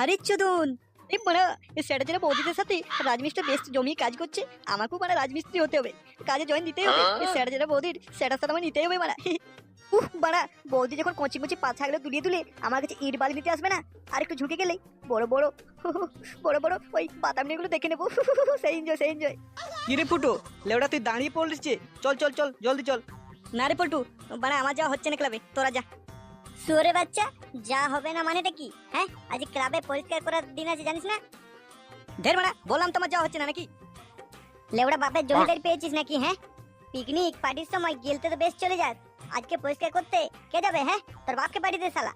আরে চোদন, এই বড়া এই স্যাটাজেরা বৌদিদের সাথে রাজমিস্ত্রি বেশ জমিয়ে কাজ করছে। আমাকেও মানে রাজমিস্ত্রি হতে হবে, কাজে জয়েন দিতেই হবে। এই স্যাটাজেরা বৌদির স্যাটার সাথে আমার নিতেই হবে বাড়া। বাড়া বৌদি যখন কচি কচি পাছাগুলো দুলিয়ে দুলে আমার কাছে ইট বালি নিতে আসবে না, আর একটু ঝুঁকে গেলেই বড় বড় বড় বড় ওই বাদামনিগুলো দেখে নেবো। সেই এনজয় সেই এনজয়। কিরে ফুটো, লেওড়া তুই দাঁড়িয়ে পড়লিস? চল চল চল জলদি চল। না রে পল্টু, বাড়া আমার যাওয়া হচ্ছে না ক্লাবে, তোরা যা। সুরে বাচ্চা, যা হবে না মানেটা কি? হ্যাঁ, আজ ক্লাবে পরিষ্কার করার দিন আছে জানিস না? ঢের বাড়া বললাম তোমার যাওয়া হচ্ছে না নাকি? লেওড়া বাপের জমিদারি পেয়েছিস নাকি? হ্যাঁ, পিকনিক পার্টির সময় গেলতে তো বেশ চলে যাস, আজকে পরিষ্কার করতে কে যাবে? হ্যাঁ, তোর বাপকে পাঠিয়ে দে শালা।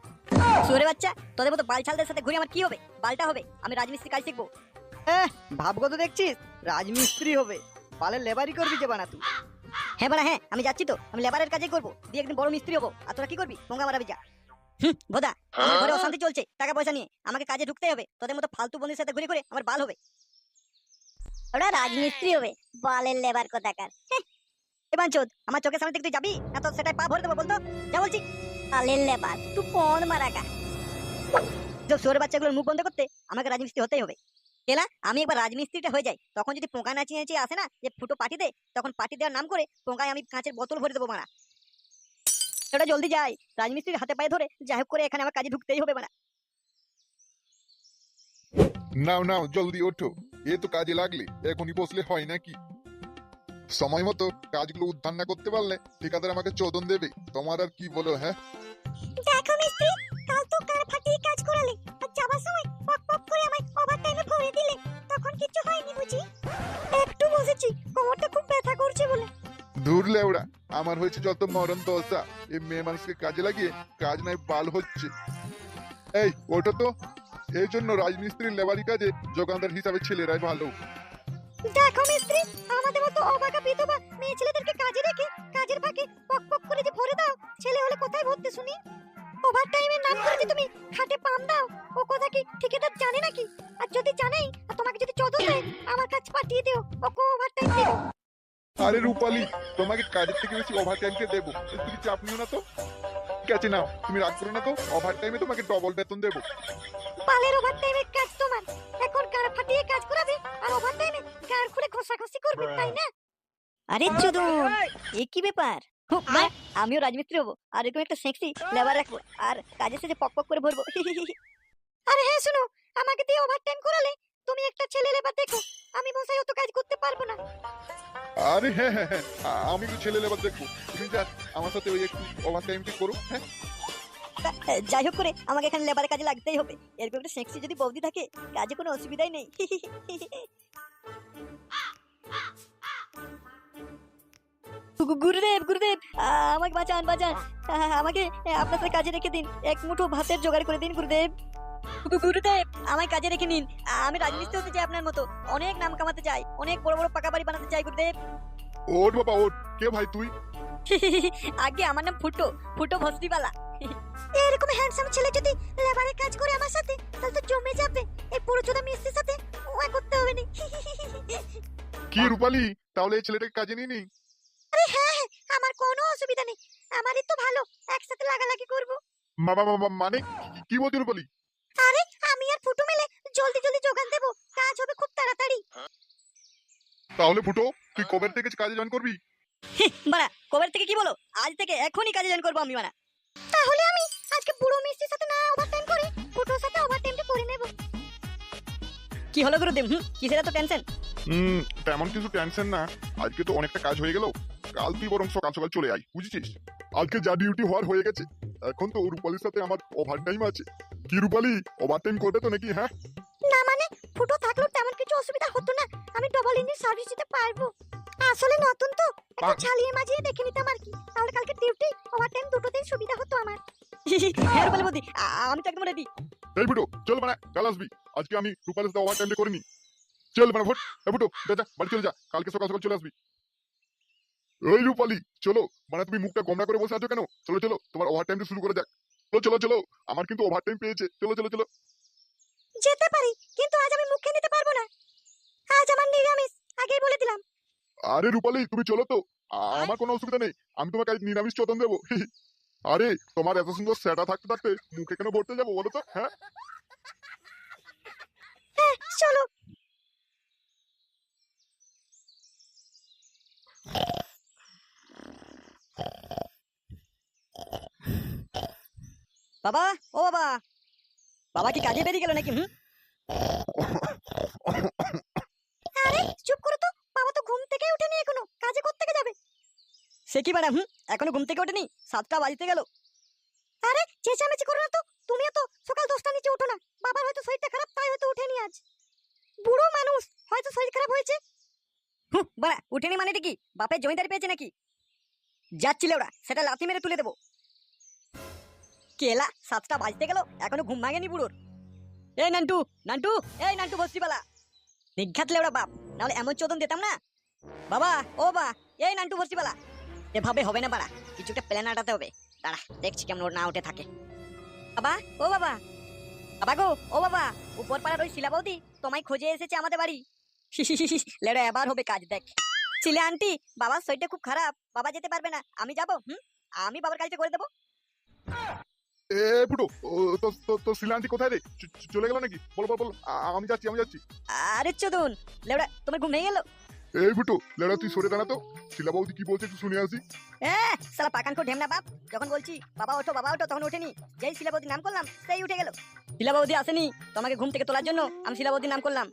সুরে বাচ্চা, তোদের মতো বালছালদের সাথে ঘুরে আমার কি হবে? বালটা হবে, আমি রাজমিস্ত্রি কাজ শিখবো। ভাবগো তো দেখছিস রাজমিস্ত্রি হবে, পালে লেবারি করবি যে বানা তুই। হ্যাঁ বাড়া হ্যাঁ, আমি যাচ্ছি তো, আমি লেবারের কাজই করবো, দিয়ে একদিন বড় মিস্ত্রি হবো। আর তোরা কি করবি? পোঙ্গা মারাবি যা। ভোদা, আমার ঘরে অশান্তি চলছে টাকা পয়সা নিয়ে, আমাকে কাজে ঢুকতে হবে। তোদের মতো ফালতু বন্ধুদের সাথে ঘুরে ঘুরে আমার বাল হবে। ওরা রাজমিস্ত্রি হবে, বালের লেবার কোথাকার। এবার চোদ, আমার চোখের সামনে থেকে তুই যাবি না তো সেটাই পা ভরে দেবো বলতো। যা বলছি, বালের লেবার তুই কোন মারাকা। সব শোর বাচ্চাগুলোর মুখ বন্ধ করতে আমাকে রাজমিস্ত্রি হতেই হবে। কেলা আমি একবার রাজমিস্ত্রিটা হয়ে যাই, তখন যদি পোকা নাচিয়ে নাচিয়ে আসে না যে ফুটো পার্টি দে, তখন পার্টি দেওয়ার নাম করে পোকায় আমি কাঁচের বোতল ভরে দেবো মারা। ওটা জলদি যাই, রাজমিস্ত্রির হাতে পায়ে ধরে যাই হোক করে এখানে আমার কাজে ঢুকতেই হবে মারা। নাও নাও জলদি ওঠো, এ তো কাজে লাগলে এখনই বসলে হয় নাকি? সময় মতো কাজগুলো উদ্ধার না করতে পারলে ঠিকাদার আমাকে চোদন দেবে। তোমার আর কি বলো? হ্যাঁ, দেখো মিস্ত্রি, কাল তো কার ফাটিয়ে কাজ করালে, আর যাবার সময় পক পক করে আমায় ওভারটাইমে ভরে দিলে, তখন কিছু হয়নি বুঝি? একটু বসেছি, কোমরটা খুব ব্যথা করছে বলে। দূর লেওড়া, আমার হয়েছে যত মরণ দশা, এই মেয়ে মানুষকে কাজে লাগিয়ে কাজ নাই বাল হচ্ছে। এই ওঠো তো, এই জন্য রাজমিস্ত্রির লেবারি কাজে যোগানদার হিসাবে ছেলেরাই ভালো। দেখো মিস্ত্রি, আমাদের মতো অবাকা বিধবা মেয়ে ছেলেদেরকে কাজে রেখে কাজের ফাঁকে পক পক করে যে ভরে দাও, ছেলে হলে কোথায় ভরতে শুনি? ওভারটাইমের নাম করে যে তুমি খাটে পাম দাও, ও কথা কি ঠিকাদার জানে নাকি? আর যদি জানেই, আর তোমাকে যদি চোদন দেয়, আমার কাছে পাঠিয়ে দিও, ওকে ওভারটাইম দেবো। আরে রূপালী, তোমাকে কাজের থেকে বেশি ওভার টাইমকে দেবো, তুমি চাপ নিও না তো। ঠিক আছে নাও, তুমি রাগ করো না তো, ওভার টাইমে তোমাকে ডবল বেতন দেবো। পালের ওভারটাইমের কাজ তোমার, এখন গাড় ফাটিয়ে কাজ করাবে আর ওভারটাইমে গাড় খুলে ঘষাঘষি করবে, তাই না? আরে চোদন, এ কি ব্যাপার? আমিও রাজমিস্ত্রি হবো, আর এরকম একটা সেক্সি লেবার রাখবো, আর কাজের সাথে পক পক করে ভরবো। আরে হ্যাঁ শোনো, আমাকে দিয়ে ওভারটাইম করালে তুমি একটা ছেলে লেবার দেখো, আমি বসাই অত কাজ করতে পারবো না। আরে হ্যাঁ হ্যাঁ হ্যাঁ, আমি তো ছেলে লেবার দেখবো, তুমি যা আমার সাথে ওই একটু ওভার টাইমটি করো। হ্যাঁ, যাই হোক করে আমাকে এখানে লেবারের কাজে লাগতেই হবে। এরকম একটা সেক্সি যদি বৌদি থাকে, কাজে কোনো অসুবিধাই নেই। গুরুদেব গুরুদেব, আমাকে বাঁচান বাঁচান, আমাকে আপনার সাথে কাজে রেখে দিন, এক মুঠো ভাতের জোগাড় করে দিন গুরুদেব। গুরুদেব আমায় কাজে রেখে নিন, আমি রাজমিস্ত্রি হতে চাই আপনার মতো, অনেক নাম কামাতে চাই, অনেক বড় বড় পাকা বাড়ি বানাতে চাই গুরুদেব। ওঠ বাবা ওঠ, কে ভাই তুই? আগে আমার নাম ফুটো, ফুটো ভস্তিবালা। এরকম হ্যান্ডসাম ছেলে যদি লেবারের কাজ করে আমার সাথে, তাহলে তো জমে যাবে। এই পুরো চোদা মিস্ত্রির সাথে ওয়া করতে হবে না। কি রূপালী, তাহলে এই ছেলেটাকে কাজে নিয়ে নি? আরে হ্যাঁ হ্যাঁ, আমার কোনো অসুবিধা নেই, আমারই তো ভালো, একসাথে লাগালাগি করব। মানে কি বলছো রূপালী? আরে আমি আর ফুটো মিলে জলদি জলদি যোগান দেব, কাজ হবে খুব তাড়াতাড়ি। তাহলে ফুটো, তুই কবে থেকে কাজে জয়েন করবি? বাড়া কবে থেকে কি বলো? আজ থেকে এখনই কাজে জয়েন করব আমি বাড়া। তাহলে আমি আজকে বুড়ো মিস্ত্রির সাথে না ওভারটাইম করে ফুটোর সাথে ওভারটাইমটা করে নেব। কি হলো গুরুদেব, কিসের এত টেনশন? তেমন কিছু টেনশন না, আজকে তো অনেকটা কাজ হয়ে গেল, কাল তুই বরং সকাল সকাল চলে আয়, বুঝেছিস? আজকে যা ডিউটি হওয়ার হয়ে গেছে, এখন তো রূপালীর সাথে আমার ওভার টাইম আছে। কি রূপালী, ওভার টাইম করবে তো নাকি? হ্যাঁ না মানে ফুটো থাকলেও তেমন কিছু অসুবিধা হতো না, আমি ডবল ইঞ্জিন সার্ভিস দিতে পারবো। আসলে নতুন তো, একটু চালিয়ে মাজিয়ে দেখে নিতাম আর কি, তাহলে কালকে ডিউটি ওভারটাইম দুটোতেই সুবিধা হতো আমার। হ্যাঁ রূপালী বৌদি, আমি তো একদম রেডি। এই ফুটো চল মানে কাল আসবি, আজকে আমি রূপালীর সাথে ওভার টাইমটা করে নি। চল মানে ভোট, এই ফুটো যা যা বাড়ি চলে যা, কালকে সকাল সকাল চলে আসবি। ওই রূপালী চলো, মানে তুমি মুখটা গোমড়া করে বসে আছো কেন? চলো চলো, তোমার ওভার টাইমটা শুরু করে যাক। চলো চলো চলো, আমার কিন্তু ওভার টাইম পেয়েছে, চলো চলো চলো। যেতে পারি, কিন্তু আজ আমি মুখে নিতে পারবো না, আজ আমার নিরামিষ, আগেই বলে দিলাম। আরে রূপালী তুমি চলো তো, আমার কোনো অসুবিধা নেই, আমি তোমাকে আজ নিরামিষ চোদন দেবো। আরে তোমার এত সুন্দর সেটা থাকতে থাকতে মুখে কেন ভরতে যাবো বলো তো? হ্যাঁ, চলো। বাবা, ও বাবা, বাবা কি কাজে বেরিয়ে গেল নাকি? আরে চুপ করো তো, বাবা তো ঘুম থেকে উঠেনি এখনো, কাজে কোত্থেকে যাবে? সে কি ম্যাডাম, এখনো ঘুম থেকে ওঠেনি? 7টা বাজতে গেল। আরে চেঁচামেচি করো না তো, তুমিও তো সকাল 10টার নিচে উঠো না। বাবার হয়তো শরীরটা খারাপ, তাই হয়তো উঠেনি আজ। বুড়ো মানুষ, হয়তো শরীর খারাপ হয়েছে। বাড়া, উঠেনি মানেটা কি? বাপের জমিদারি পেয়েছে নাকি? যাচ্ছিলে ওরা, সেটা লাথি মেরে তুলে দেবো। কেলা, 7টা বাজতে গেল, এখনো ঘুম ভাঙেনি বুড়োর। এই নান্টু, নান্টু, এই নান্টু বস্তিবালা, নিঘাতলে ওরা বাপ, নাহলে এমন চোদন দিতাম না। বাবা, ও বাবা, এই নান্টু বস্তিবালা, এভাবে হবে না বাড়া, কিছু একটা প্ল্যান আটাতে হবে। দাঁড়া, দেখছি কেমন ওর না উঠে থাকে। বাবা, ও বাবা, বাবা গো, ও বাবা, উপর পাড়ার ওই শিলা বৌদি তোমায় খোঁজে এসেছে আমাদের বাড়ি। লেড়া, এবার হবে কাজ, দেখ। শিলা আন্টি, বাবার শরীরটা খুব খারাপ, বাবা যেতে পারবে না, আমি যাবো। আমি বাবার কাজটা করে দেবো। এ ফুটো, তো শিলান্তি কোথায় রে? চলে গেল নাকি? বল বল বল, আমি যাচ্ছি, আমি যাচ্ছি। আরে চোদন, লেড়া, তোমার ঘুম ভেঙে গেল? এই ফুটো, লেড়া তুই সরে দাঁড়া তো, শিলা বৌদি কি বলছে একটু শুনে আসি। সালা পাকান কো ঢেমনা বাপ, যখন বলছি বাবা ওঠো বাবা ওঠো, তখন ওঠেনি। যেই শিলা বৌদির নাম করলাম, সেই উঠে গেল। শিলা বৌদি আসেনি তোমাকে ঘুম থেকে তোলার জন্য, আমি শিলা বৌদির নাম করলাম।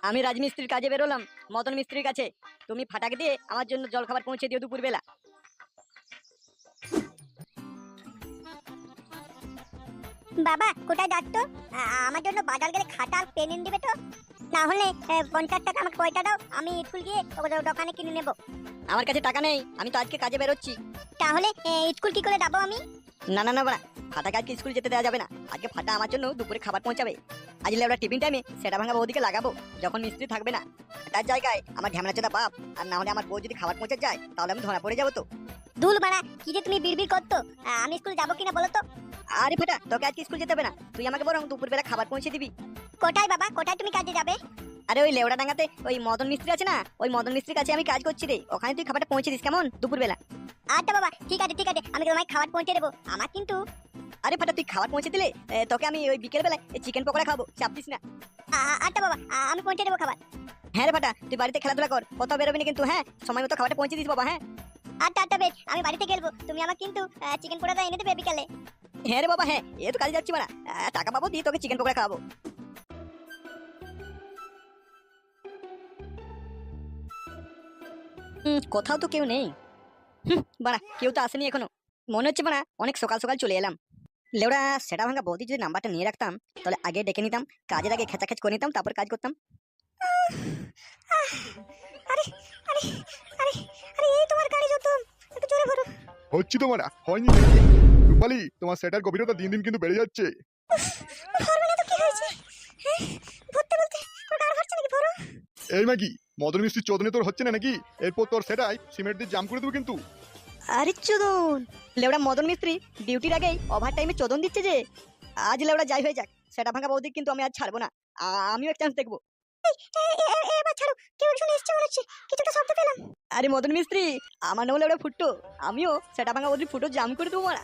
আমি রাজমিস্ত্রির কাজে বেরোলাম মদন মিস্ত্রির কাছে। তুমি ফাটাকে দিয়ে আমার জন্য জল খাবার পৌঁছে দিও দুপুর বেলা। বাবা কোথায় যাচ্ছ? আমার জন্য বাজার গেলে খাতা আর পেন এনে দিবে তো? না হলে 50 টাকা আমাকে পয়সা দাও, আমি স্কুল গিয়ে দোকানে কিনে নেব। আমার কাছে টাকা নেই, আমি তো আজকে কাজে বেরোচ্ছি। তাহলে স্কুল কি করে যাবো আমি? না না না বড়া, ফাটাকে আজকে স্কুল যেতে দেওয়া যাবে না। আজকে ফাটা আমার জন্য দুপুরে খাবার পৌঁছাবে। আজ লেবড়া টিফিন টাইমে সেটা ভাঙা বৌদিকে লাগাবো, যখন মিস্ত্রি থাকবে না। তার জায়গায় আমার ঢ্যামনা চোদা বাপ, আর না হলে আমার বউ যদি খাবার পৌঁছে যায়, তাহলে আমি ধরা পড়ে যাবো তো। দুল বাড়া, কি যে তুমি বিড়বিড় করতো, আমি স্কুল যাবো কিনা বলো তো? আরে ফাটা, তোকে আজকে স্কুল যেতে হবে না, তুই আমাকে বরং দুপুর বেলা খাবার পৌঁছে দিবি। কোথায় বাবা, কোথায় তুমি কাজে যাবে? আরে ওই লেওড়া ডাঙ্গাতে ওই মদন মিস্ত্রি আছে না, ওই মদন মিস্ত্রির কাছে আমি কাজ করছি রে, ওখানে তুই খাবারটা পৌঁছে দিস কেমন, দুপুর বেলা। আচ্ছা বাবা, ঠিক আছে ঠিক আছে, আমি তোমায় খাবার পৌঁছে দেবো। আমার কিন্তু আরে ফাটা, তুই খাবার পৌঁছে দিলে তোকে আমি ওই বিকেল বেলায় চিকেন পকোড়া খাবো, চাপ দিস না। আচ্ছা বাবা, আমি পৌঁছে দেবো খাবার। হ্যাঁ রে ফাটা, তুই বাড়িতে খেলাধুলা কর, কোথাও বেরোবি না কিন্তু, হ্যাঁ সময় মতো খাবারটা পৌঁছে দিস বাবা। হ্যাঁ আচ্ছা আচ্ছা বেশ, আমি বাড়িতে গেলবো, তুমি আমার কিন্তু চিকেন পোড়াটা এনে দেবে বিকালে। হ্যাঁ রে বাবা, হ্যাঁ এ তো কাজে যাচ্ছি মানে, টাকা পাবো দিয়ে তোকে চিকেন পকোড়া খাওয়াবো। কোথাও তো কেউ নেই। বাড়া, কেউ তো আসেনি এখনো। মনে হচ্ছে বাড়া অনেক সকাল সকাল চলে এলাম। লেওড়া, সেটা ভাঙা বৌদি যদি নাম্বারটা নিয়ে রাখতাম, তাহলে আগে ডেকে নিতাম, কাজের আগে খেচাখেচ করে নিতাম, তারপর কাজ করতাম। আরে আরে আরে আরে, এই তোমার গাড়ি যত, একটু জোরে ভরো। হচ্ছি তোমার হয়নি নাকি? রূপালি, তোমার সেটার গভীরতা দিন দিন কিন্তু বেড়ে যাচ্ছে। ভরবে না তো কি হয়েছে? হ্যাঁ, ভরতে বলতে ওর গাড়ি ভরছে নাকি? ভরো। এই ম্যাগি, মদন মিস্ত্রি চোদনে তোর হচ্ছে না নাকি? এরপর তোর সেটাই সিমেন্ট দিয়ে জাম করে দেবো কিন্তু। আরে চোদন, লেওড়া মদন মিস্ত্রি ডিউটির আগেই ওভার টাইমে চোদন দিচ্ছে যে। আজ লেওড়া যাই হয়ে যাক, সেটা ভাঙা বৌদি কিন্তু আমি আজ ছাড়বো না। আমিও এক চান্স দেখবো। এবার ছাড়ো, কেউ একজন এসছে মনে হচ্ছে, কিছুটা শব্দ পেলাম। আরে মদন মিস্ত্রি, আমার নাম লেওড়া ফুটো, আমিও সেটা ভাঙা বৌদি ফুটো জাম করে দেবো মারা।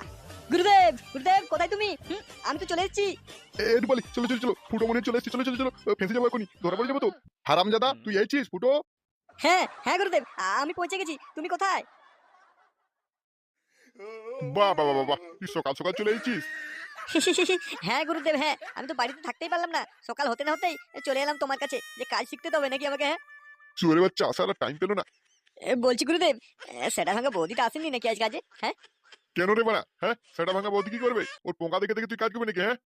গুরুদেব, গুরুদেব কোথায় তুমি? আমি তো চলে এসেছি। এ রূপালি, চলো চলো চলো, ফুটো মনে চলে এসেছে, চলো চলো চলো, ফেঁসে যাবো এখনই, ধরা পড়ে যাবো তো। হারামজাদা, তুই এইছিস ফুটো? হ্যাঁ হ্যাঁ গুরুদেব, আমি পৌঁছে গেছি, তুমি কোথায়? বাহ বাহ বাহ বাহ, তুই সকাল সকাল চলে এসেছিস। হ্যাঁ গুরুদেব, হ্যাঁ আমি তো বাড়িতে থাকতেই পারলাম না, সকাল হতে না হতেই চলে এলাম তোমার কাছে, যে কাজ শিখতে তো হবে নাকি আমাকে। হ্যাঁ চুরে বাচ্চা আসার টাইম পেলো না। বলছি গুরুদেব, সেটা ভাঙা বৌদিটা আসেনি নাকি আজ কাজে? হ্যাঁ কেন রে বাড়া? হ্যাঁ, সেটা ভাঙা বৌদি কি করবে? ওর পোকা দেখে দেখে তুই কাজ করবি নাকি? হ্যাঁ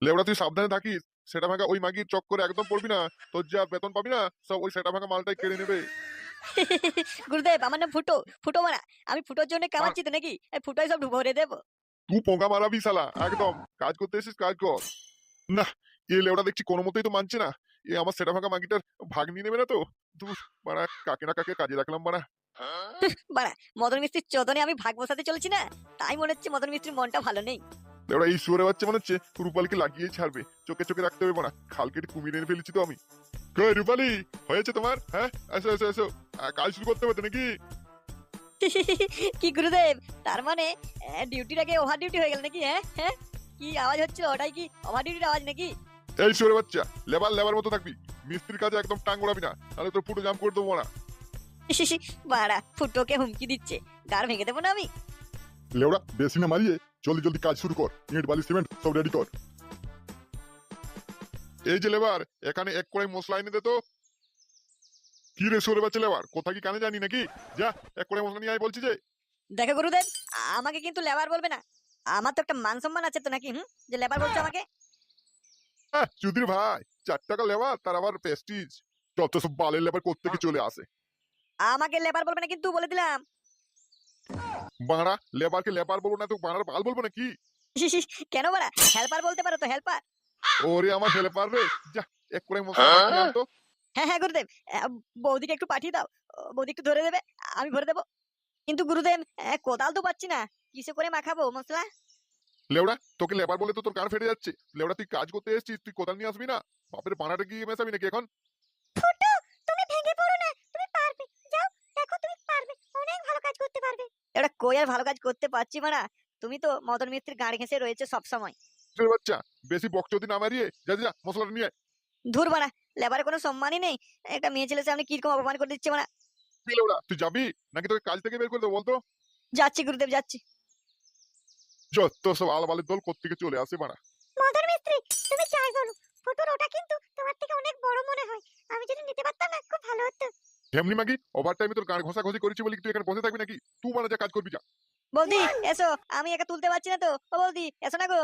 লেবড়া, তুই সাবধানে থাকিস, সেটা ভাঙা ওই মাগির চক্করে একদম পড়বি না, তোর যা বেতন পাবি না সব ওই সেটা ভাঙা মালটাই কেড়ে নেবে। গুরুদেব, আমার নাম ফুটো, ফুটো মারা, আমি ফুটোর জন্য কামাচ্ছি তো নাকি? ফুটোই সব ভরে দেবো। তুই পোকা মারাবি শালা, একদম কাজ করতে এসিস কাজ কর। না, এ লেবড়া দেখছি কোনো মতেই তো মানছে না, এ আমার সেটা ভাঙা মাগিটার ভাগ নিয়ে নেবে না তো। তুই মারা কাকে না কাকে কাজে রাখলাম মারা। বাড়া, মদন মিস্ত্রির চোদনে আমি ভাগ বসাতে চলেছি না, তাই মনে হচ্ছে মদন মিস্ত্রির মনটা ভালো নেই। লেবড়া এই শুয়ারে বাচ্চা মনে হচ্ছে রূপালীকে লাগিয়ে ছাড়বে, চোখে চোখে রাখতে হবে না, খাল কেটে কুমির এনে ফেলেছি তো আমি। কই রূপালী, হয়েছে তোমার? হ্যাঁ এসো এসো এসো, কাজ শুরু করতে হবে তো নাকি? কি গুরুদেব, তার মানে ডিউটির আগে ওভার ডিউটি হয়ে গেল নাকি? হ্যাঁ হ্যাঁ, কি আওয়াজ হচ্ছিল ওটাই কি ওভার ডিউটির আওয়াজ নাকি? এই শুয়োরে বাচ্চা, লেবার লেবার মতো থাকবি, মিস্ত্রির কাজে একদম টাং ওড়াবি না, তাহলে তোর পুরো জাম করে দেবো না। বাড়া ফুটোকে হুমকি দিচ্ছে, গাড় ভেঙে দেবো না আমি? লেওড়া বেশি না মারিয়ে জলদি জলদি কাজ শুরু কর, ইট বালি সিমেন্ট সব রেডি কর। এই যে লেবার, এখানে এক কড়াই মশলা এনে দে তো। কি রে শুয়োরে বাচ্চা লেবার, কোথা কি কানে জানি নাকি? যা এক কড়াই মশলা নিয়ে আয় বলছি যে। দেখো গুরুদেব, আমাকে কিন্তু লেবার বলবে না, আমার তো একটা মান সম্মান আছে তো নাকি, যে লেবার বলছো আমাকে? চুদির ভাই, 4 টাকা লেবার, তার আবার প্রেস্টিজ, যত সব বালের লেবার কোত্থেকে চলে আসে। আমাকে লেবার বলবে না কিন্তু, বলে দিলাম। বাংলা লেবারকে লেবার বলবো না তো বাংলার বাল বলবো নাকি? কেন বাড়া, হেল্পার বলতে পারো তো, হেল্পার। ওরে আমার হেল্পার রে, যা এক কড়াই মশলা নিয়ে আন তো। হ্যাঁ হ্যাঁ গুরুদেব, বৌদিকে একটু পাঠিয়ে দাও, বৌদি একটু ধরে দেবে, আমি ভরে দেবো। কিন্তু গুরুদেব, কোদাল তো পাচ্ছি না, কিসে করে মাখাবো মশলা? লেওড়া তোকে লেবার বলে তো তোর কান ফেটে যাচ্ছে। লেওড়া তুই কাজ করতে এসেছিস, তুই কোদাল নিয়ে আসবি না? বাপের বানাটা গিয়ে মেশাবি নাকি এখন? ফুটো, তুমি ভেঙে পড়ো না, তুমি পারবে। যাও, দেখো তুমি পারবে, অনেক ভালো কাজ করতে পারবে। এটা কই আর ভালো কাজ করতে পারছি মারা, তুমি তো মদন মিস্ত্রির গাড়ি ঘেঁষে রয়েছে সব সময়। ছোট বাচ্চা, বেশি বকচোদি না মারিয়ে যা যা মশলাটা নিয়ে আয়। ধুর বাড়া, লেবারে কোনো সম্মানই নেই, একটা মেয়ে ছেলে সামনে কিরকম অপমান করে দিচ্ছে মারা। তুই লেওড়া তুই যাবি নাকি তোকে কাজ থেকে বের করে দেবো বলতো? যাচ্ছি গুরুদেব, যাচ্ছি। যত সব আলবালের দল কোত্থেকে চলে আসে বাড়া। মদন মিস্ত্রি, তুমি চাই বলো, ফুটোর ওটা কিন্তু তোমার থেকে অনেক বড় মনে হয়। আমি যদি নিতে পারতাম না, খুব ভালো হতো। ঢেমনি মাগি, ওভার টাইমে তোর গান ঘষাঘষি করেছি বলি কি তুই এখানে বসে থাকবি নাকি? তুই মানে যা কাজ করবি যা। বৌদি এসো, আমি একা তুলতে পারছি না তো, ও বৌদি এসো না গো।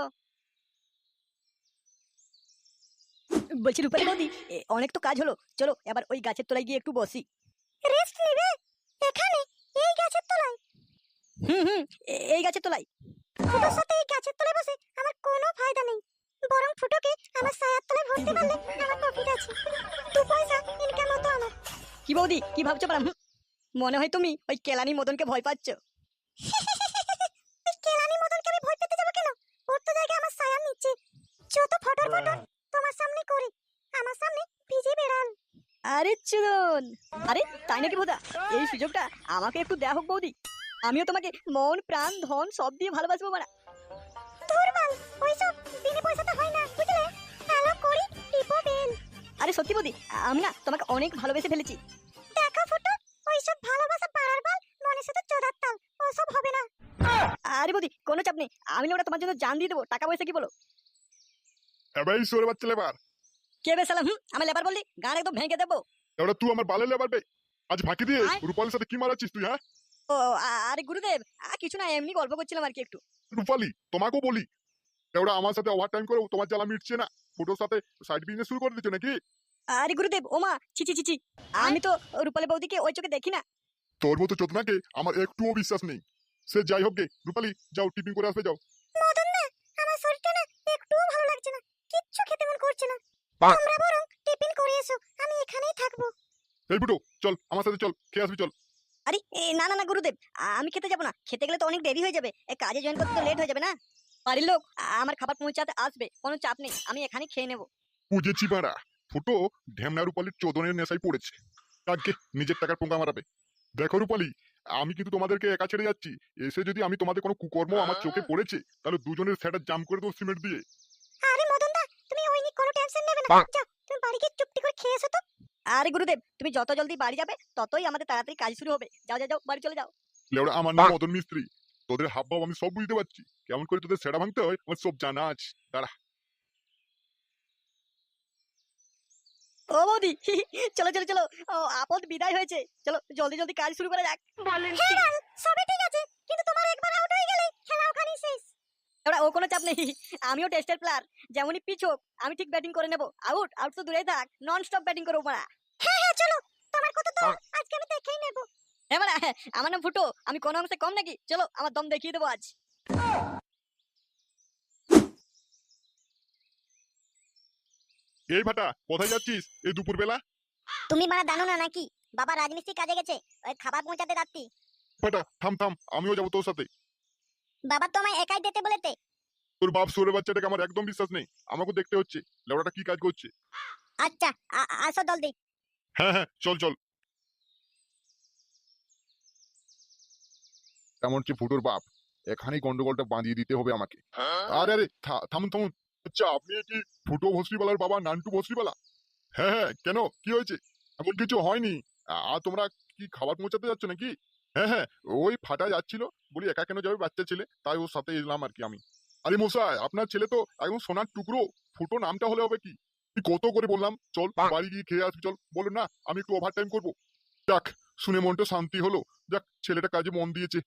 বলছি রূপালী বৌদি, অনেক তো কাজ হলো, চলো এবার ওই গাছের তলায় গিয়ে একটু বসি। রেস্ট নিবে এখানে, এই গাছের তলায়? এই গাছের তলায়। ফুটোর সাথে এই গাছের তলায় বসে আমার কোনো ফায়দা নেই, বরং ফুটোকে আমার ছায়ার তলায় ভরতে পারলে আমার প্রফিট আছে। 2 পয়সা ইনকাম হতো আমার। কি বৌদি, কি ভাবছো পারা? মনে হয় তুমি ওই কেলানি মদনকে ভয় পাচ্ছ। এই কেলানি মদনকে আমি ভয় পেতে যাবো কেন? ওর তো জায়গা আমার ছায়ার নিচে। যত ফটর ফটর তোমার সামনে করে, আমার সামনে ভিজে বেড়াল। আরে চুদন, আরে তাই নাকি বোধা, এই সুযোগটা আমাকে একটু দেয়া হোক বৌদি, আমিও তোমাকে মন প্রাণ ধন সব দিয়ে ভালোবাসবো মারা। ধুরবাল, ওইসব বিনে পয়সাতে হয় না, বুঝলে? হ্যালো করি টিপো বেল। আরে সত্যি বৌদি, আমি না তোমাকে অনেক ভালোবেসে ফেলেছি। দেখো ফুটো, ওইসব ভালোবাসা পাড়ার বাল, মনের সাথে চোদার তাল, ওসব হবে না। আরে বৌদি কোনো চাপ নেই, আমি না ওটা তোমার জন্য জান দিয়ে দেবো, টাকা পয়সা কি বলো? এবার এই শুয়োরে বাচ্চা লেবার, কে বেসালাম, আমি লেবার বললি গান একদম ভেঙে দেবো। এবার তুই আমার বালের লেবার বে। আজ ফাঁকি দিয়ে আয়। রূপালীর সাথে কি মারাচ্ছিস তুই? হ্যাঁ ও আরে গুরুদেব, কিছু না, এমনি গল্প করছিলাম আর কি একটু। রূপালী, তোমাকেও বলি, এবার আমার সাথে ওভার টাইম করেও তোমার জ্বালা মিটছে না, ফটোর সাথে সাইড বিজনেস শুরু করে দিচ্ছ নাকি? আরে গুরুদেব, ওমা ছি ছি ছি ছি, আমি তো রূপালী বৌদিকে ওই চোখে দেখি না। তোর মতো চোদনাকে আমার একটুও বিশ্বাস নেই। সে যাই হোক গে, রূপালী যাও টিফিন করে আসবে যাও। মদন না, আমার শরীরটা না একটুও ভালো লাগছে না, কিচ্ছু খেতে মন করছে না। তোমরা বরং টিফিন করে এসো, আমি এখানেই থাকবো। এই ফুটো চল আমার সাথে, চল খেয়ে আসবি চল। আরে না না না গুরুদেব, আমি খেতে যাবো না, খেতে গেলে তো অনেক দেরি হয়ে যাবে, কাজে জয়েন করতে তো লেট হয়ে যাবে না। বাড়ির লোক আমার খাবার পৌঁছাতে আসবে, কোনো চাপ নেই, আমি এখানেই খেয়ে নেবো। বুঝেছি বাড়া, ফুটো ঢেমনা রূপালীর চোদনের নেশায় পড়েছে, আগে নিজের টাকার পোঙ্গা মারাবে। দেখো রূপালী, আমি কিন্তু তোমাদেরকে একা ছেড়ে যাচ্ছি, এসে যদি আমি তোমাদের কোনো কুকর্ম আমার চোখে পড়েছে তাহলে দুজনের সেটা জাম করে দেবো সিমেন্ট দিয়ে। আরে মদন দা, তুমি ওই নিয়ে কোনো টেনশন নেবে না, যাও তুমি বাড়ি গিয়ে চুপটি করে খেয়ে এসো তো। আরে গুরুদেব, তুমি যত জলদি বাড়ি যাবে ততই আমাদের তাড়াতাড়ি কাজ শুরু হবে, যাও যাও যাও, বাড়ি চলে যাও। লেওড়া আমার নাম মদন মিস্ত্রি, তোদের হাব ভাব আমি সব বুঝতে পারছি, কেমন করে তোদের সেটা ভাঙতে হয় আমার সব জানা আছে, দাঁড়া। ও বৌদি, চলো চলো চলো, ও আপদ বিদায় হয়েছে, চলো জলদি জলদি কাজ শুরু করা যাক। হ্যাঁ বাল, সবই ঠিক আছে, কিন্তু তোমার একবার আউট হয়ে গেলে খেলা ওখানেই শেষ। ওরা ও কোনো চাপ নেই, আমিও টেস্টের প্লেয়ার, যেমনই পিচ হোক আমি ঠিক ব্যাটিং করে নেবো, আউট আউট তো দূরেই থাক, নন স্টপ ব্যাটিং করবো মারা। হ্যাঁ হ্যাঁ চলো, তোমার কত দম আজকে আমি দেখেই নেব। হ্যাঁ মারা, আমার নাম ফুটো, আমি কোনো অংশে কম নাকি? চলো আমার দম দেখিয়ে দেবো আজ। এই ভাটা কোথায় যাচ্ছিস এই দুপুর বেলা? তুমি মানে জানো না নাকি, বাবা রাজমিস্ত্রি কাজে গেছে, ওই খাবার পৌঁছাতে যাচ্ছি। ভাটা থাম থাম, আমিও যাবো তোর সাথে। বাবা তো আমায় একাই যেতে বলেতে। তোর বাপ সরে বাচ্চাটাকে আমার একদম বিশ্বাস নেই, আমাকে দেখতে হচ্ছে লেওড়াটা কি কাজ করছে। আচ্ছা আসো জলদি। হ্যাঁ হ্যাঁ চল চল। তেমন হচ্ছে ফুটোর বাপ। এখানেই গন্ডগোলটা বাঁধিয়ে দিতে হবে আমাকে। আরে আরে থামুন থামুন। আচ্ছা আপনি কি ফুটো ভস্রীবালার বাবা নান্টু ভস্রীবালা? হ্যাঁ হ্যাঁ, কেন কি হয়েছে? এমন কিছু হয়নি। তোমরা কি খাবার পৌঁছাতে যাচ্ছ নাকি? হ্যাঁ হ্যাঁ, ওই ফাটা যাচ্ছিল, বলি একা কেন যাবে বাচ্চা ছেলে, তাই ওর সাথে এলাম আর কি আমি। আরে মশাই, আপনার ছেলে তো একদম সোনার টুকরো, ফুটো নামটা হলে হবে কি? কত করে বললাম চল বাড়ি গিয়ে খেয়ে আসবি, চল, বলো না আমি একটু ওভার টাইম করবো। যাক, শুনে মনটা শান্তি হলো। যাক, ছেলেটা কাজে মন দিয়েছে।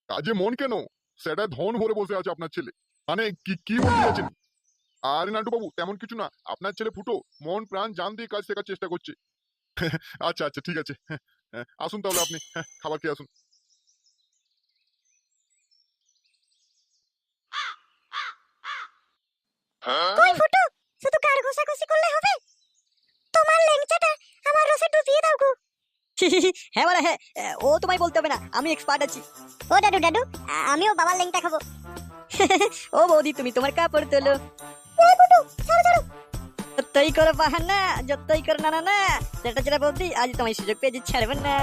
কাজে মন কেন, সেটা ধন ভরে বসে আছে আপনার ছেলে। মানে কি কি মন দিয়েছেন? আরে নান্টু বাবু, তেমন কিছু না, আপনার ছেলে ফুটো মন প্রাণ জান দিয়ে কাজ শেখার চেষ্টা করছে। আচ্ছা আচ্ছা, ঠিক আছে। আসুন তাহলে আপনি, খাবার খেয়ে আসুন। কই ফুটো, শুধু গাড় ঘষাঘষি করলে হবে? তোমার লেংচাটা আমার রসে ডুবিয়ে দাও গো। হ্যাঁ মানে হ্যাঁ, ও তোমায় বলতে হবে না, আমি এক্সপার্ট আছি। ও দাদু দাদু, আমিও বাবার লেংটা খাবো। ও বৌদি, তুমি তোমার কাপড় তোলো। এই ফুটো, ছাড়ো ছাড়ো। যতই করো বাহানা, যতই করো না না না, সেটা যেটা বৌদি, আজ তোমায় সুযোগ পেয়েছি, ছাড়বেন না।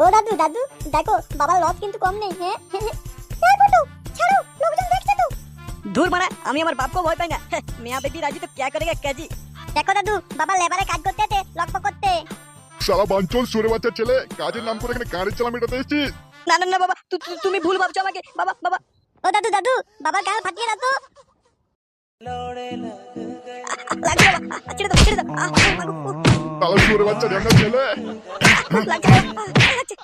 ও দাদু দাদু, দেখো বাবার লস কিন্তু কম নেই। হ্যাঁ এই ফুটো, ছাড়ো, লোকজন দেখছে তো। দূর মারা, আমি আমার বাপকে ভয় পাই না। মিয়া বেটি রাজি তো क्या करेगा क्या जी। দেখো দাদু, বাবা লেবারে কাজ করতে আছে, লকপক করতে। সারা বাঞ্চল সুরে বাচ্চা ছেলে, কাজের নাম করে এখানে গাড়ির চালা মেটাতে এসেছিস? না না না বাবা, তুমি ভুল ভাবছো আমাকে। বাবা বাবা, ও দাদু দাদু, বাবার গাল ফাটিয়ে দাও তো। লাগছে বাবা, ছেড়ে দাও ছেড়ে দাও। তাহলে সুরে বাচ্চা ঢ্যাঙ্গা ছেলে। লাগছে বাবা, লাগছে।